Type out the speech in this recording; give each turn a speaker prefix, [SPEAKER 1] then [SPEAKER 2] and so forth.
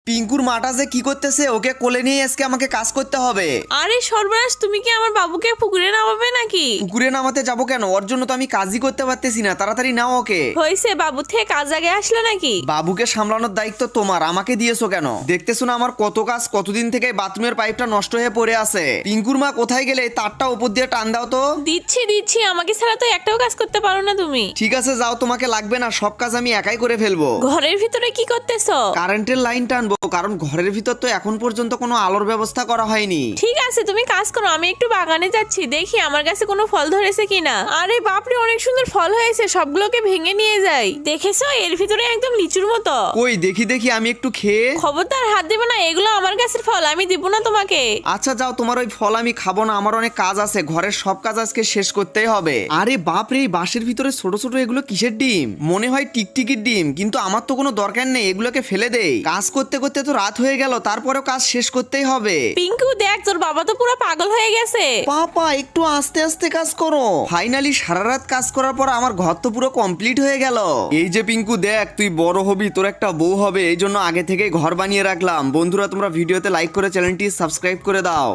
[SPEAKER 1] পিঙ্কুর মাটা যে কি করতেছে, ওকে কোলে নিয়ে আজকে আমাকে কাজ করতে হবে।
[SPEAKER 2] আরে সর্বনাশ, তুমি কি আমার বাবুকে পুকুরে নামাবে নাকি?
[SPEAKER 1] পুকুরে নামাতে যাবো কেন? ওর জন্য তো আমি কাজই করতে পারতেছি না। তাড়াতাড়ি নাও ওকে।
[SPEAKER 2] হয়েছে, বাবু থেকে কাজ আগে আসলো নাকি?
[SPEAKER 1] বাবুকে সামলানোর দায়িত্ব তোমার, আমাকে দিয়েছো কেন? দেখতেছো না আমার কত কাজ, কতদিন থেকে বাথরুমের পাইপটা নষ্ট হয়ে পড়ে আছে। পিঙ্কুর মা কোথায় গেলে? তারটা উপর দিয়ে টান দাও তো।
[SPEAKER 2] দিচ্ছি, আমাকে ছাড়া তো একটাও কাজ করতে পারো না তুমি।
[SPEAKER 1] ঠিক আছে যাও, তোমাকে লাগবে না, সব কাজ আমি একাই করে ফেলবো।
[SPEAKER 2] ঘরের ভিতরে কি করতেছো?
[SPEAKER 1] কারেন্টের লাইন টানবো, কারণ ঘরের ভিতর তো এখন পর্যন্ত কোনো আলোর ব্যবস্থা করা হয়নি।
[SPEAKER 2] ঠিক আছে, তুমি কাজ করো, আমি একটু বাগানে যাচ্ছি, দেখি আমার কাছে কোনো ফল ধরেছে কিনা। আরে বাপরে, অনেক সুন্দর ফল হয়েছে, সবগুলোকে ভেঙে নিয়ে যাই। দেখেছো, এর ভিতরে একদম লিচুর মতো।
[SPEAKER 1] কই দেখি আমি একটু খেয়ে।
[SPEAKER 2] খবরদার হাত দেবে না, এগুলো আমার গাছের ফল, আমি দিব না তোমাকে।
[SPEAKER 1] আচ্ছা যাও, তোমার ওই ফল আমি খাবো না, আমার অনেক কাজ আছে, ঘরের সব কাজ আজকে শেষ করতেই হবে। আরে বাপ রে, এই বাঁশের ভিতরে ছোট ছোট এগুলো কিসের ডিম? মনে হয় টিকটিকির ডিম, কিন্তু আমার তো কোনো দরকার নেই, এগুলোকে ফেলে দেই। কাজ করতে করতে তো রাত হয়ে গেল, তারপরেও কাজ শেষ করতেই হবে।
[SPEAKER 2] পিঙ্কু দেখ, তোর বাবা তো পুরো পাগল হয়ে গেছে।
[SPEAKER 1] পাপা একটু আস্তে আস্তে কাজ করো। ফাইনালি সারা রাত কাজ করার পর আমার ঘর তো পুরো কমপ্লিট হয়ে গেল। এই যে পিঙ্কু দেখ, তুই বড় হবি, তোর একটা বউ হবে, এই জন্য আগে থেকে ঘর বানিয়ে রাখলাম। বন্ধুরা, তোমরা ভিডিওতে লাইক করে চ্যানেলটি সাবস্ক্রাইব করে দাও।